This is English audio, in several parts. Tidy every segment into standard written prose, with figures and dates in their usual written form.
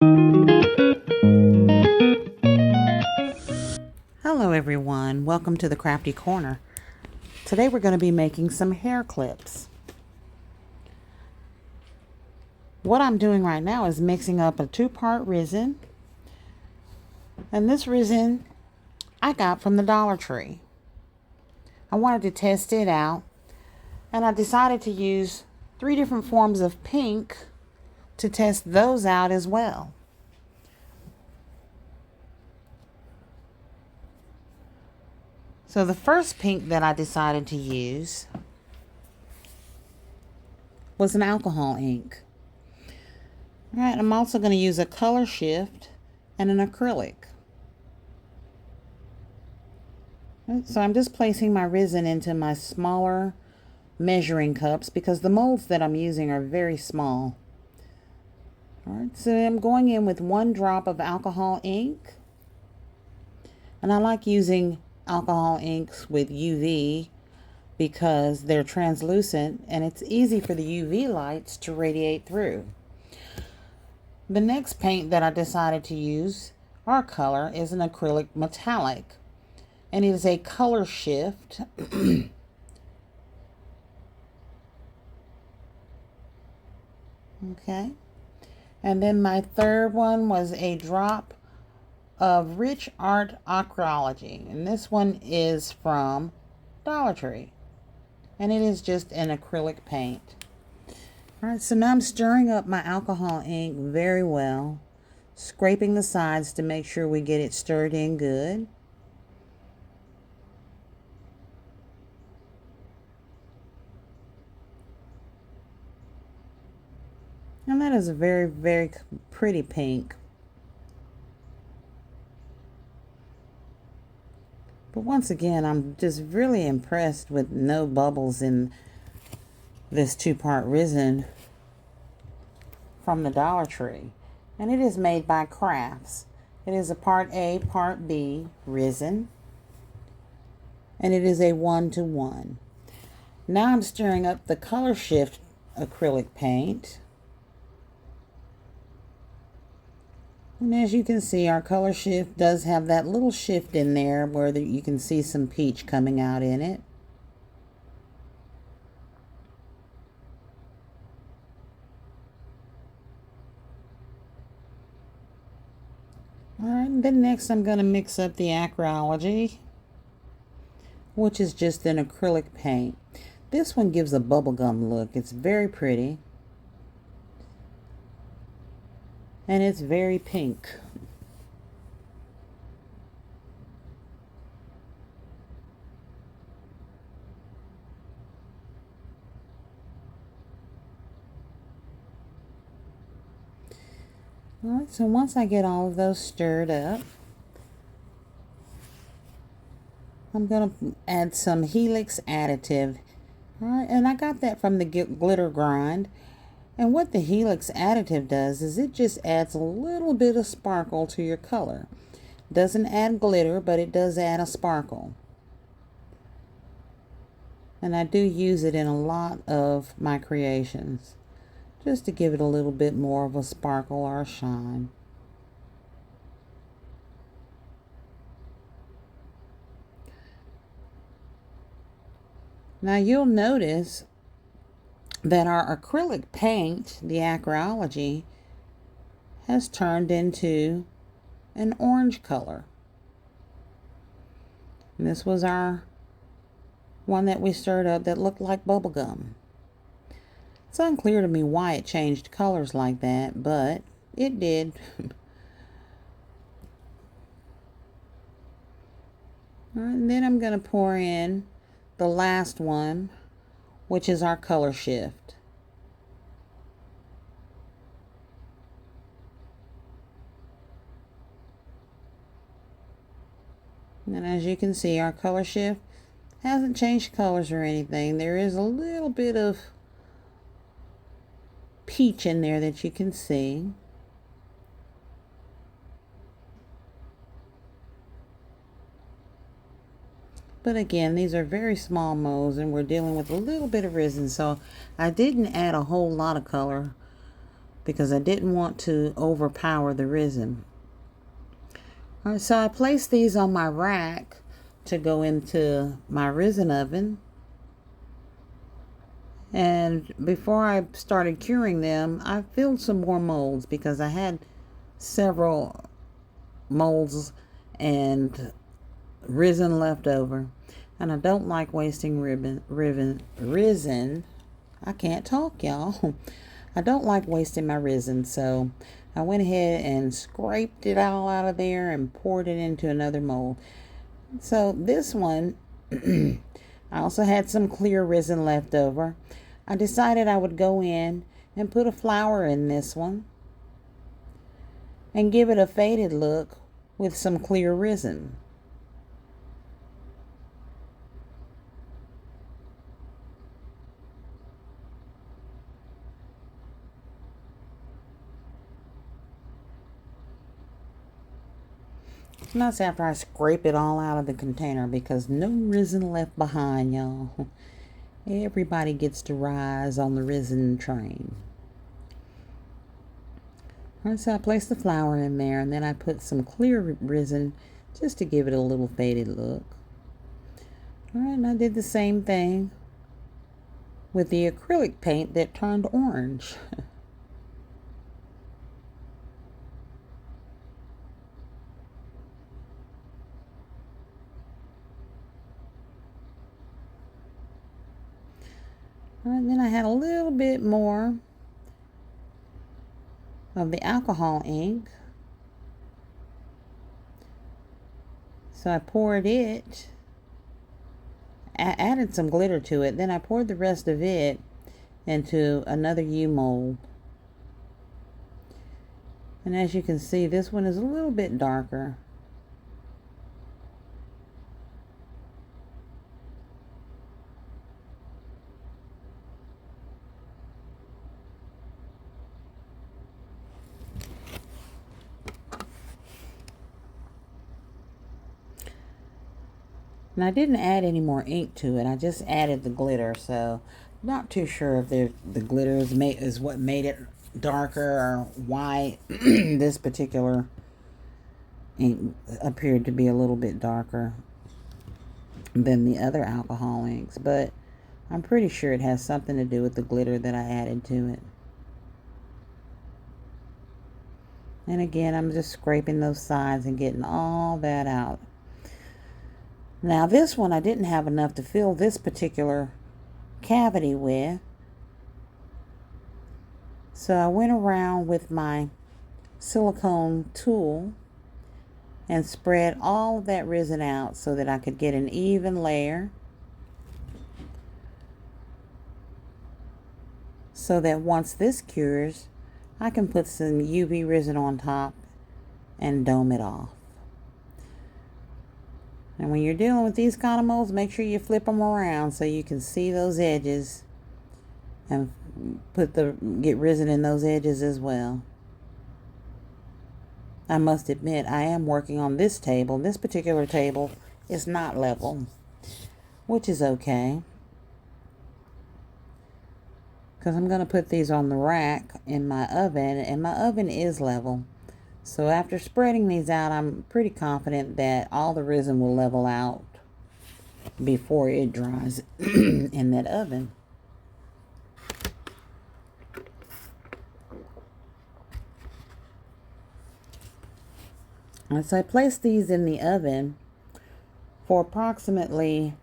Hello everyone, welcome to the Crafty Corner. Today we're going to be making some hair clips. What I'm doing right now is mixing up a 2-part resin. And this resin I got from the Dollar Tree. I wanted to test it out, and I decided to use 3 different forms of pink to test those out as well. So the first pink that I decided to use was an alcohol ink. All right, I'm also going to use a color shift and an acrylic. So I'm just placing my resin into my smaller measuring cups because the molds that I'm using are very small. All right, so I'm going in with 1 drop of alcohol ink. And I like using alcohol inks with UV because they're translucent and it's easy for the UV lights to radiate through. The next paint that I decided to use, our color, is an acrylic metallic. And it is a color shift. Okay. And then my third one was a drop of Rich Art Acrylic. And this one is from Dollar Tree. And it is just an acrylic paint. Alright, so now I'm stirring up my alcohol ink very well. Scraping the sides to make sure we get it stirred in good. And that is a very, very pretty pink. But once again, I'm just really impressed with no bubbles in this 2-part resin from the Dollar Tree. And it is made by Crafts. It is a part A, part B resin. And it is a 1-to-1. Now I'm stirring up the color shift acrylic paint. And as you can see, our color shift does have that little shift in there where you can see some peach coming out in it. Alright, then next I'm going to mix up the Acrylic, which is just an acrylic paint. This one gives a bubblegum look. It's very pretty. And it's very pink. Alright, so once I get all of those stirred up, I'm going to add some Helix additive. Alright, and I got that from the glitter grind. And what the Helix additive does is it just adds a little bit of sparkle to your color. Doesn't add glitter, but it does add a sparkle. And I do use it in a lot of my creations, just to give it a little bit more of a sparkle or a shine. Now you'll notice that our acrylic paint, the Acrylic, has turned into an orange color. And this was our one that we stirred up that looked like bubblegum. It's unclear to me why it changed colors like that, but it did. All right, and then I'm going to pour in the last one, which is our color shift. And as you can see, our color shift hasn't changed colors or anything. There is a little bit of peach in there that you can see. But again, these are very small molds and we're dealing with a little bit of resin, so I didn't add a whole lot of color because I didn't want to overpower the resin. All right, so I placed these on my rack to go into my resin oven. And before I started curing them, I filled some more molds because I had several molds and resin left over. And I don't like wasting resin. I can't talk, y'all. I don't like wasting my resin, so I went ahead and scraped it all out of there and poured it into another mold. So this one, I also had some clear resin left over. I decided I would go in and put a flower in this one and give it a faded look with some clear resin. And that's after I scrape it all out of the container because no resin left behind, y'all. Everybody gets to rise on the resin train. All right, so I placed the flower in there and then I put some clear resin just to give it a little faded look. All right, and I did the same thing with the acrylic paint that turned orange. All right, then I had a little bit more of the alcohol ink. So I poured it. I added some glitter to it. Then I poured the rest of it into another U mold. And as you can see, this one is a little bit darker. And I didn't add any more ink to it. I just added the glitter. So not too sure if the glitter is what made it darker or why this particular ink appeared to be a little bit darker than the other alcohol inks. But I'm pretty sure it has something to do with the glitter that I added to it. And again, I'm just scraping those sides and getting all that out. Now this one, I didn't have enough to fill this particular cavity with. So I went around with my silicone tool and spread all of that resin out so that I could get an even layer. So that once this cures, I can put some UV resin on top and dome it off. And when you're dealing with these kind of molds, make sure you flip them around so you can see those edges and get resin in those edges as well. I must admit, I am working on this table. This particular table is not level, which is okay, because I'm going to put these on the rack in my oven, and my oven is level. So after spreading these out, I'm pretty confident that all the resin will level out before it dries in that oven. And so I placed these in the oven for approximately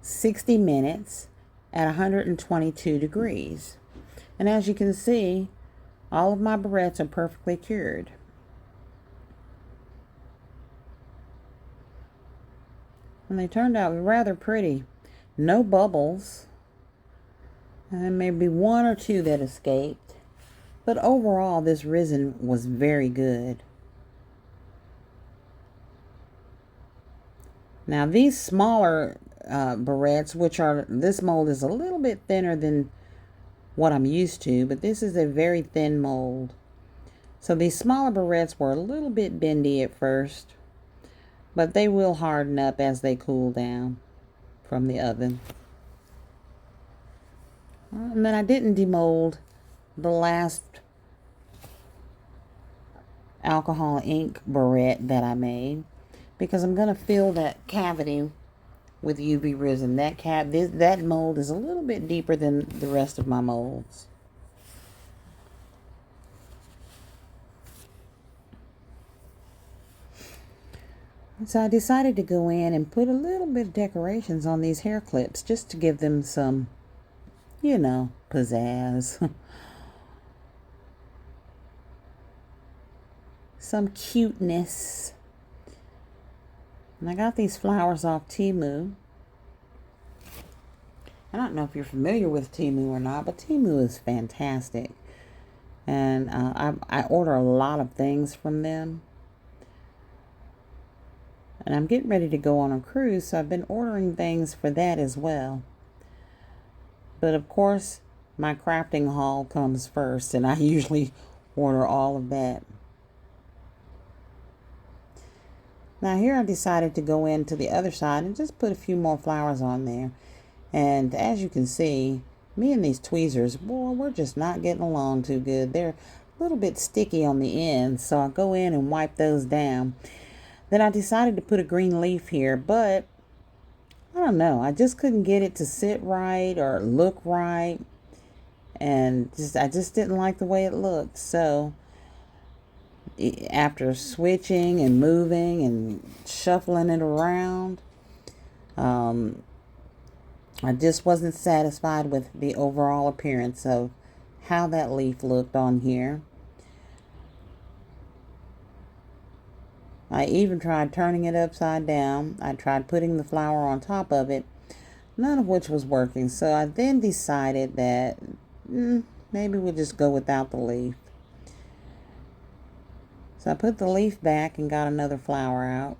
60 minutes at 122 degrees. And as you can see, all of my barrettes are perfectly cured. And they turned out rather pretty. No bubbles. And maybe one or two that escaped. But overall, this resin was very good. Now these smaller barrettes, this mold is a little bit thinner than what I'm used to, but this is a very thin mold. So these smaller barrettes were a little bit bendy at first, but they will harden up as they cool down from the oven. And then I didn't demold the last alcohol ink barrette that I made, because I'm going to fill that cavity with UV resin. That mold is a little bit deeper than the rest of my molds. So I decided to go in and put a little bit of decorations on these hair clips just to give them some, you know, pizzazz. Some cuteness. And I got these flowers off Temu. I don't know if you're familiar with Temu or not, but Temu is fantastic. And I order a lot of things from them. And I'm getting ready to go on a cruise, so I've been ordering things for that as well. But of course, my crafting haul comes first, and I usually order all of that. Now here I decided to go into the other side and just put a few more flowers on there. And as you can see, me and these tweezers, boy, we're just not getting along too good. They're a little bit sticky on the ends, so I go in and wipe those down. Then I decided to put a green leaf here, but I don't know. I just couldn't get it to sit right or look right. And I just didn't like the way it looked. So after switching and moving and shuffling it around, I just wasn't satisfied with the overall appearance of how that leaf looked on here. I even tried turning it upside down. I tried putting the flower on top of it, none of which was working. So I then decided that maybe we'll just go without the leaf. So I put the leaf back and got another flower out.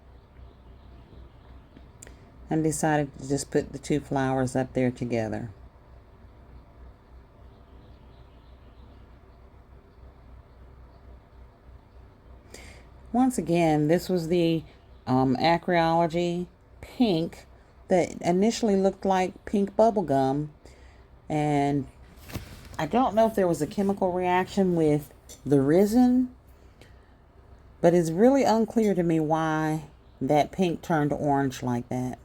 And decided to just put the two flowers up there together. Once again, this was the Acryology pink that initially looked like pink bubble gum, and I don't know if there was a chemical reaction with the resin, but it's really unclear to me why that pink turned orange like that.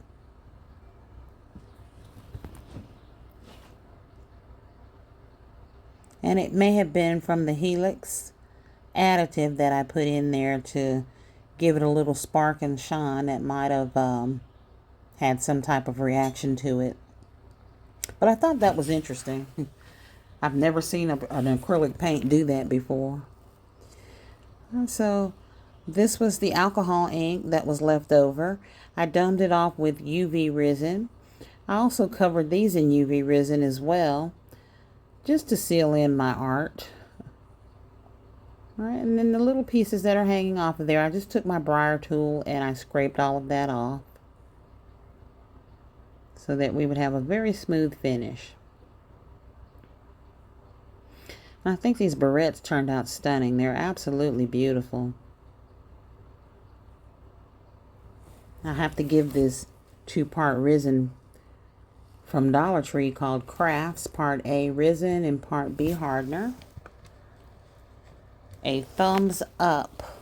And it may have been from the Helix additive that I put in there to give it a little spark and shine that might have had some type of reaction to it. But I thought that was interesting. I've never seen an acrylic paint do that before. And so this was the alcohol ink that was left over. I domed it off with UV resin. I also covered these in UV resin as well, just to seal in my art. All right, and then the little pieces that are hanging off of there, I just took my briar tool and I scraped all of that off so that we would have a very smooth finish. And I think these barrettes turned out stunning. They're absolutely beautiful. I have to give this 2-part resin from Dollar Tree called Crafts, Part A resin and Part B hardener, a thumbs up,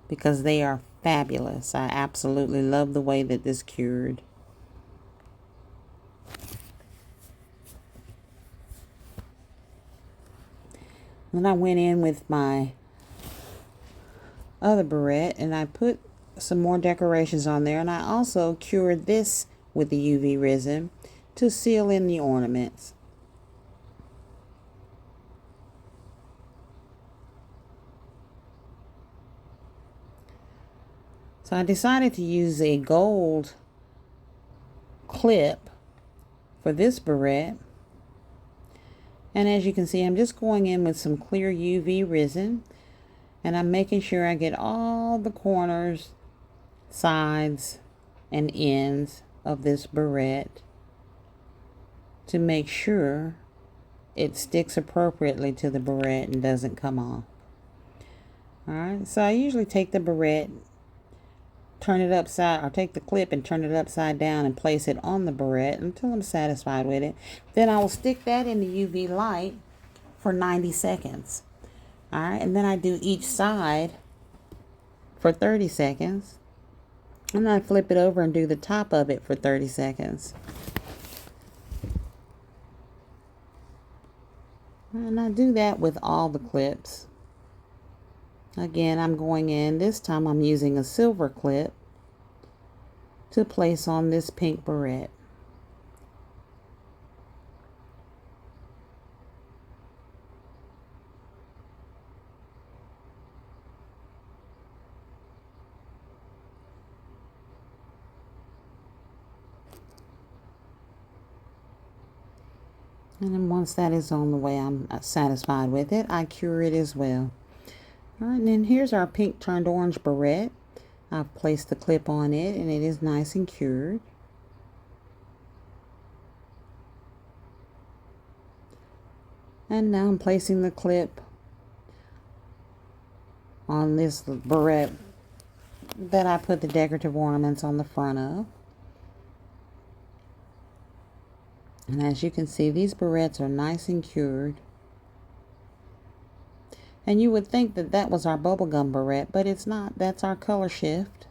because they are fabulous. I absolutely love the way that this cured. Then I went in with my other barrette and I put some more decorations on there, and I also cured this with the UV resin to seal in the ornaments. So I decided to use a gold clip for this barrette. And as you can see, I'm just going in with some clear UV resin, and I'm making sure I get all the corners, sides, and ends of this barrette to make sure it sticks appropriately to the barrette and doesn't come off. Alright, so I usually take the barrette, turn it upside, or take the clip and turn it upside down and place it on the barrette until I'm satisfied with it. Then I will stick that in the UV light for 90 seconds. All right, and then I do each side for 30 seconds. And I flip it over and do the top of it for 30 seconds. And I do that with all the clips. Again, I'm going in, this time I'm using a silver clip to place on this pink barrette. And then once that is on the way I'm satisfied with it, I cure it as well. All right, and then here's our pink turned orange barrette. I've placed the clip on it and it is nice and cured. And now I'm placing the clip on this barrette that I put the decorative ornaments on the front of. And as you can see, these barrettes are nice and cured. And you would think that that was our bubblegum barrette, but it's not. That's our color shift.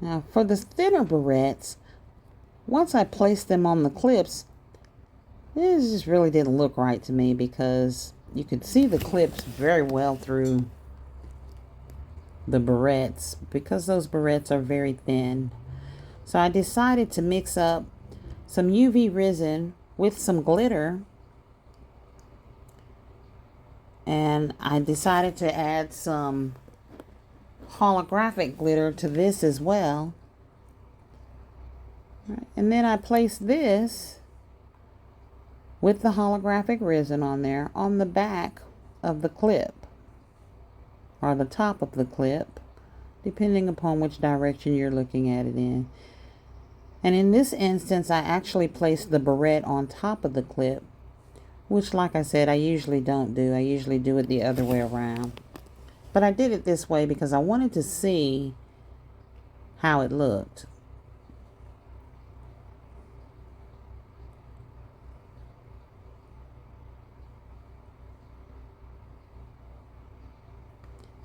Now for the thinner barrettes, once I placed them on the clips, this just really didn't look right to me because you could see the clips very well through the barrettes because those barrettes are very thin. So I decided to mix up some UV resin with some glitter, and I decided to add some holographic glitter to this as well. And then I placed this with the holographic resin on there on the back of the clip, or the top of the clip, depending upon which direction you're looking at it in. And in this instance, I actually placed the barrette on top of the clip, which, like I said, I usually don't do. I usually do it the other way around. But I did it this way because I wanted to see how it looked.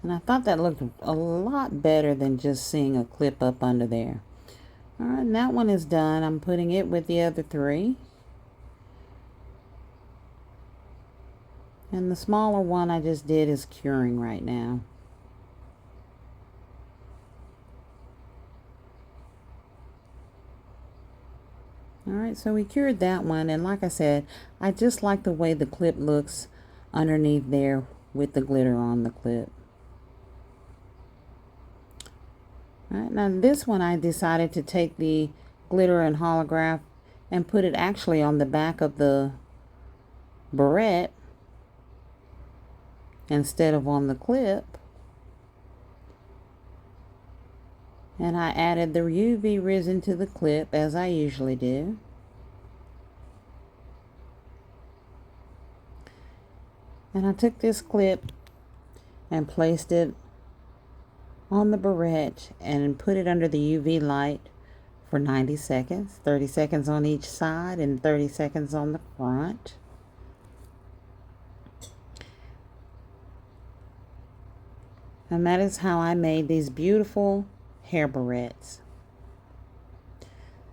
And I thought that looked a lot better than just seeing a clip up under there. All right, and that one is done. I'm putting it with the other three. And the smaller one I just did is curing right now. All right, so we cured that one. And like I said, I just like the way the clip looks underneath there with the glitter on the clip. All right, now this one I decided to take the glitter and holograph and put it actually on the back of the barrette instead of on the clip. And I added the UV resin to the clip as I usually do. And I took this clip and placed it on the barrette and put it under the UV light for 90 seconds, 30 seconds on each side and 30 seconds on the front. And that is how I made these beautiful hair barrettes.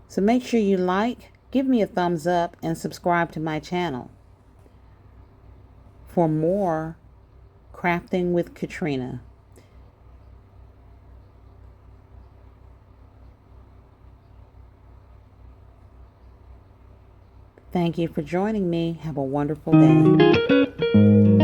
So make sure you like, give me a thumbs up, and subscribe to my channel for more crafting with Katrina. Thank you for joining me. Have a wonderful day.